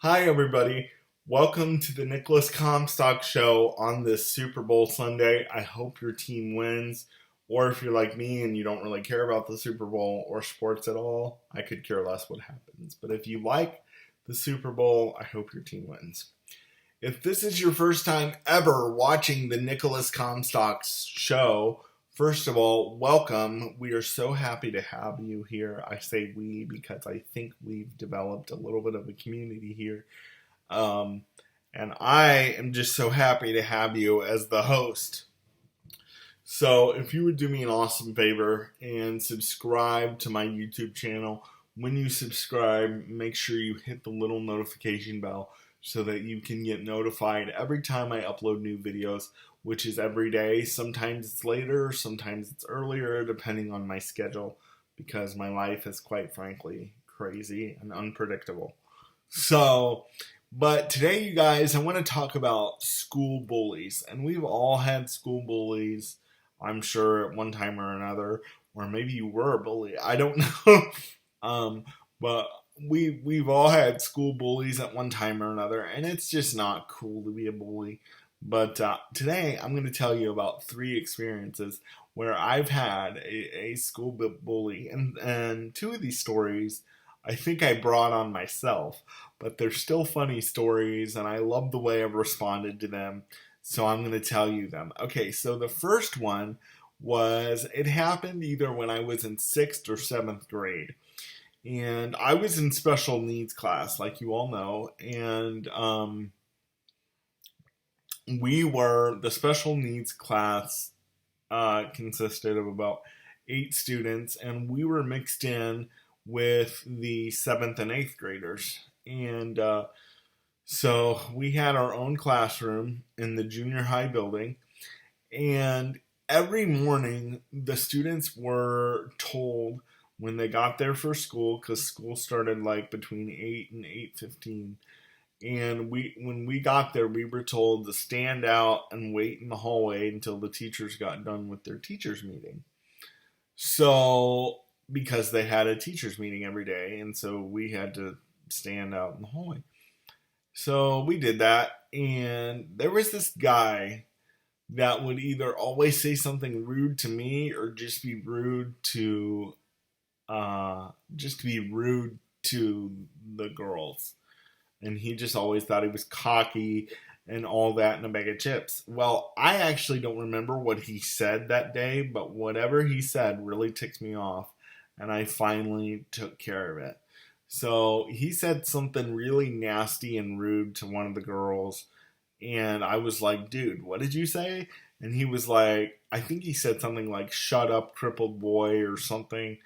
Hi, everybody. Welcome to the Nicholas Comstock Show on this Super Bowl Sunday. I hope your team wins. Or if you're like me and you don't really care about the Super Bowl or sports at all, I could care less what happens. But if you like the Super Bowl, I hope your team wins. If this is your first time ever watching the Nicholas Comstock Show, first of all, welcome. We are so happy to have you here. I say we because I think we've developed a little bit of a community here. And I am just so happy to have you as the host. So if you would do me an awesome favor and subscribe to my YouTube channel, when you subscribe, make sure you hit the little notification bell so that you can get notified every time I upload new videos, which is every day. Sometimes it's later, sometimes it's earlier, depending on my schedule, because my life is quite frankly crazy and unpredictable. But today, you guys, I want to talk about school bullies. And we've all had school bullies, I'm sure, at one time or another. Or maybe you were a bully. I don't know. But we've all had school bullies at one time or another. And it's just not cool to be a bully. But today, I'm going to tell you about 3 experiences where I've had a school bully. And 2 of these stories I think I brought on myself, but they're still funny stories, and I love the way I've responded to them, so I'm going to tell you them. Okay, so the first one it happened either when I was in 6th or 7th grade, and I was in special needs class, like you all know, and the special needs class consisted of about 8 students, and we were mixed in with the 7th and 8th graders. And so we had our own classroom in the junior high building. And every morning, the students were told when they got there for school, because school started like between 8 and 8:15. And when we got there, we were told to stand out and wait in the hallway until the teachers got done with their teachers meeting. So because they had a teachers meeting every day, and so we had to stand out in the hallway. So we did that, and there was this guy that would either always say something rude to me or just be rude to the girls. And he just always thought he was cocky and all that in a bag of chips. Well, I actually don't remember what he said that day, but whatever he said really ticked me off. And I finally took care of it. So he said something really nasty and rude to one of the girls. And I was like, dude, what did you say? And he was like, I think he said something like, shut up, crippled boy, or something.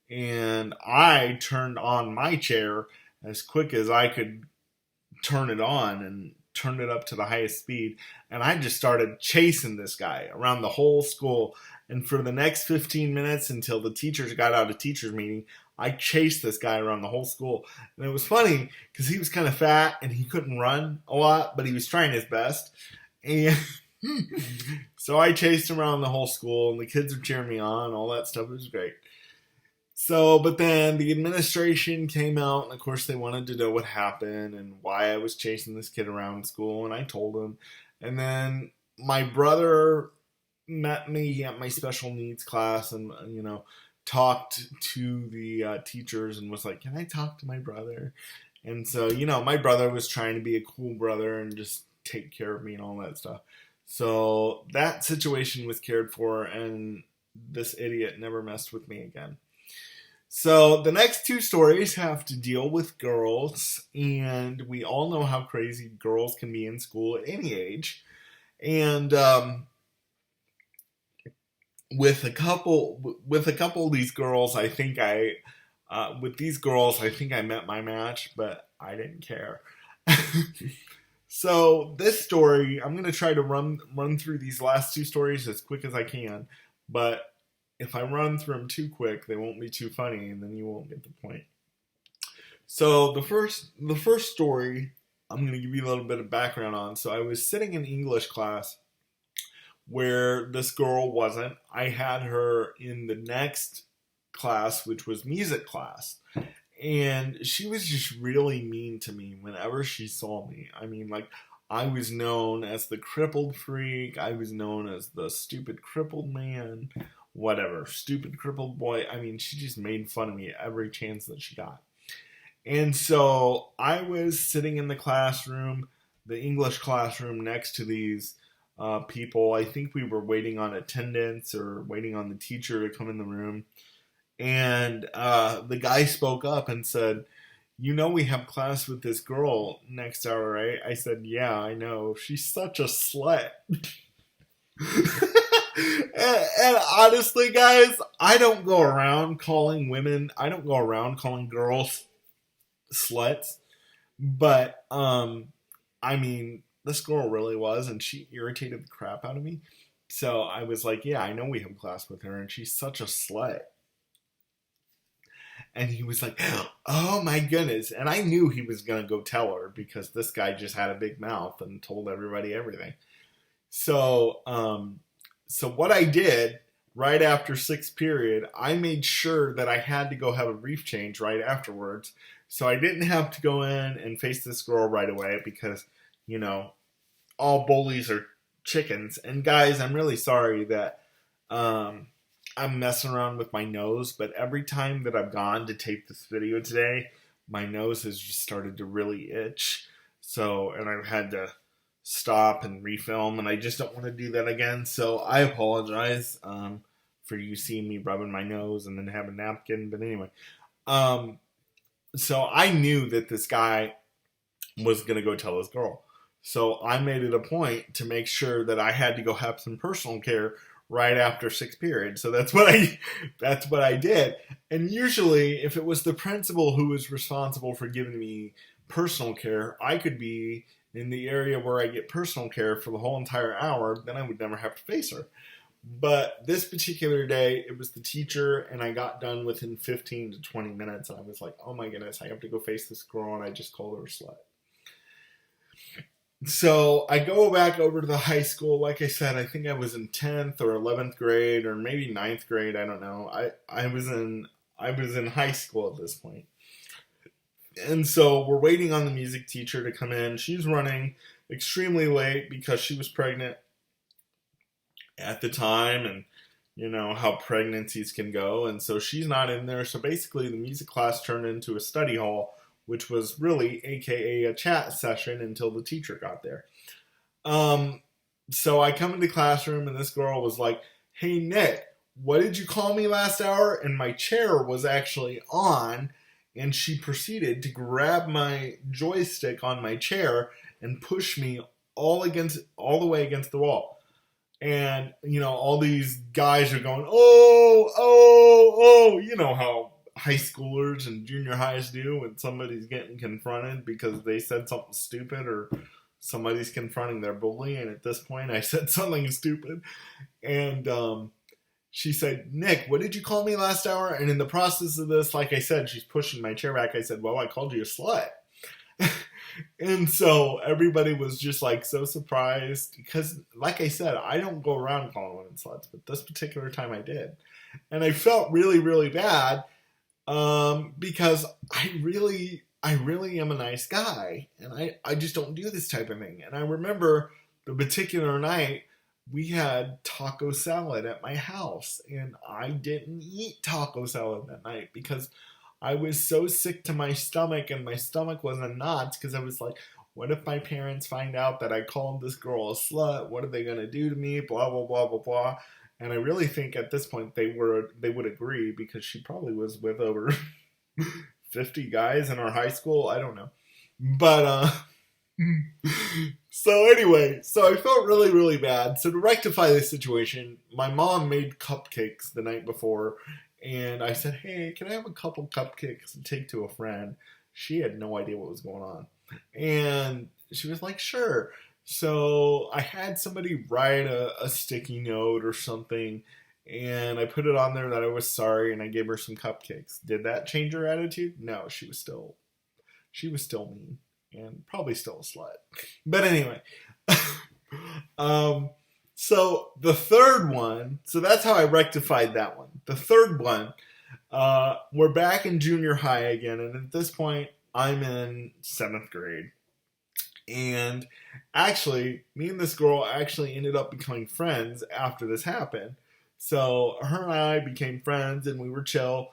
And I turned on my chair as quick as I could turn it on and turned it up to the highest speed. And I just started chasing this guy around the whole school. And for the next 15 minutes until the teachers got out of teachers meeting, I chased this guy around the whole school. And it was funny because he was kind of fat and he couldn't run a lot, but he was trying his best. And so I chased him around the whole school, and the kids were cheering me on, all that stuff. It was great. So, but then the administration came out, and of course they wanted to know what happened and why I was chasing this kid around school, and I told them. And then my brother met me at my special needs class and, talked to the teachers and was like, can I talk to my brother? And so, my brother was trying to be a cool brother and just take care of me and all that stuff. So that situation was cared for, and this idiot never messed with me again. So the next 2 stories have to deal with girls, and we all know how crazy girls can be in school at any age. And with a couple of these girls, I think I met my match, but I didn't care. So this story, I'm going to try to run through these last 2 stories as quick as I can, but if I run through them too quick, they won't be too funny, and then you won't get the point. So the first story, I'm going to give you a little bit of background on. So I was sitting in English class where this girl wasn't. I had her in the next class, which was music class. And she was just really mean to me whenever she saw me. I mean, like, I was known as the crippled freak. I was known as the stupid crippled man. Whatever. Stupid crippled boy. I mean, she just made fun of me every chance that she got. And so I was sitting in the classroom, the English classroom, next to these people. I think we were waiting on attendance or waiting on the teacher to come in the room. And the guy spoke up and said, "You know we have class with this girl next hour, right?" I said, "Yeah, I know. She's such a slut." and honestly, guys, I don't go around calling girls sluts. But, I mean, this girl really was, and she irritated the crap out of me. So I was like, "Yeah, I know we have class with her, and she's such a slut." And he was like, "Oh my goodness." And I knew he was going to go tell her because this guy just had a big mouth and told everybody everything. So, so what I did right after sixth period, I made sure that I had to go have a brief change right afterwards. So I didn't have to go in and face this girl right away because, you know, all bullies are chickens. And guys, I'm really sorry that, I'm messing around with my nose, but every time that I've gone to tape this video today, my nose has just started to really itch. So, and I've had to stop and refilm, and I just don't want to do that again. So I apologize for you seeing me rubbing my nose and then have a napkin. But anyway, so I knew that this guy was going to go tell his girl. So I made it a point to make sure that I had to go have some personal care right after sixth period. So that's what I did. And usually if it was the principal who was responsible for giving me personal care, I could be in the area where I get personal care for the whole entire hour. Then I would never have to face her. But this particular day, it was the teacher, and I got done within 15 to 20 minutes. And I was like, "Oh my goodness, I have to go face this girl," and I just called her a slut. So I go back over to the high school. Like I said, I think I was in 10th or 11th grade or maybe 9th grade. I don't know. I was in high school at this point. And so we're waiting on the music teacher to come in. She's running extremely late because she was pregnant at the time, and you know how pregnancies can go. And so she's not in there. So basically the music class turned into a study hall, which was really AKA a chat session until the teacher got there. So I come into the classroom and this girl was like, "Hey Nick, what did you call me last hour?" And my chair was actually on, and she proceeded to grab my joystick on my chair and push me all the way against the wall. And, you know, all these guys are going, "Oh, oh, oh," you know how high schoolers and junior highs do when somebody's getting confronted because they said something stupid or somebody's confronting their bully. And at this point I said something stupid, and she said, "Nick, what did you call me last hour?" And in the process of this, like I said, she's pushing my chair back. I said, "Well, I called you a slut." And so everybody was just like so surprised because, like I said, I don't go around calling women sluts, but this particular time I did. And I felt really, really bad because I really am a nice guy, and I just don't do this type of thing. And I remember the particular night we had taco salad at my house, and I didn't eat taco salad that night because I was so sick to my stomach, and my stomach was in knots because I was like, what if my parents find out that I called this girl a slut? What are they going to do to me? Blah, blah, blah, blah, blah. And I really think at this point they would agree because she probably was with over 50 guys in our high school. I don't know. But, so anyway, so I felt really, really bad. So to rectify this situation, my mom made cupcakes the night before. And I said, "Hey, can I have a couple cupcakes to take to a friend?" She had no idea what was going on. And she was like, "Sure." So I had somebody write a sticky note or something, and I put it on there that I was sorry, and I gave her some cupcakes. Did that change her attitude? No, she was still mean and probably still a slut. But anyway, so the third one, so that's how I rectified that one. The third one, We're back in junior high again, and at this point, I'm in 7th grade. And actually, me and this girl actually ended up becoming friends after this happened. So her and I became friends, and we were chill.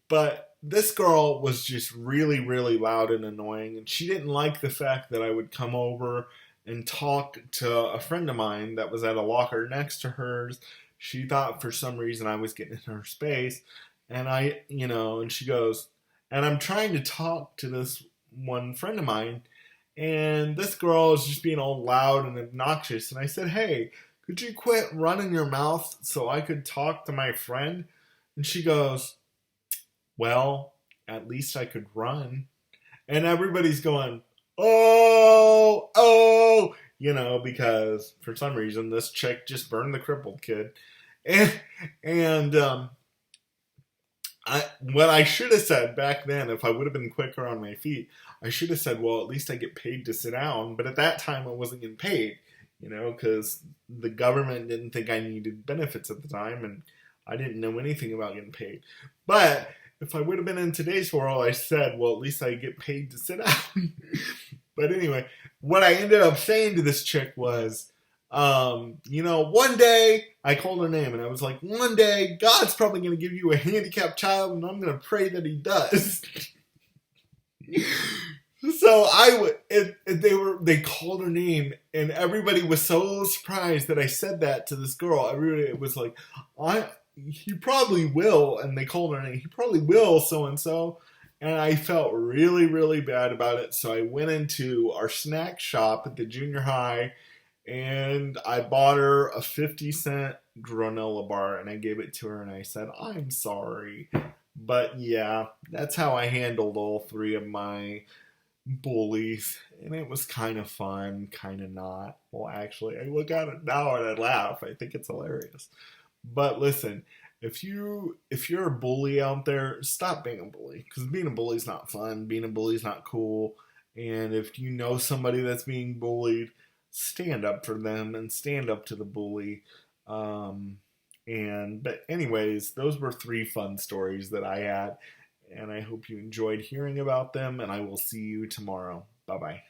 But this girl was just really, really loud and annoying, and she didn't like the fact that I would come over and talk to a friend of mine that was at a locker next to hers. She thought for some reason I was getting in her space, and and she goes, and I'm trying to talk to this one friend of mine, and this girl is just being all loud and obnoxious. And I said, hey, could you quit running your mouth so I could talk to my friend? And she goes, well, at least I could run. And everybody's going, oh, oh, because for some reason this chick just burned the crippled kid. And what I should have said back then, if I would have been quicker on my feet, I should have said, well, at least I get paid to sit down. But at that time, I wasn't getting paid, because the government didn't think I needed benefits at the time, and I didn't know anything about getting paid. But if I would have been in today's world, I said, well, at least I get paid to sit down. But anyway, what I ended up saying to this chick was, one day, I called her name, and I was like, one day, God's probably going to give you a handicapped child, and I'm going to pray that he does. So they called her name, and everybody was so surprised that I said that to this girl. Everybody was like, he probably will, and they called her name, he probably will so-and-so. And I felt really, really bad about it. So I went into our snack shop at the junior high, and I bought her a 50-cent granola bar, and I gave it to her, and I said, I'm sorry. But yeah, that's how I handled all 3 of my bullies. And it was kind of fun, kind of not. Well, actually, I look at it now and I laugh. I think it's hilarious. But listen, if you're a bully out there, stop being a bully. Because being a bully is not fun. Being a bully is not cool. And if you know somebody that's being bullied, stand up for them and stand up to the bully. But anyways, those were 3 fun stories that I had. And I hope you enjoyed hearing about them. And I will see you tomorrow. Bye-bye.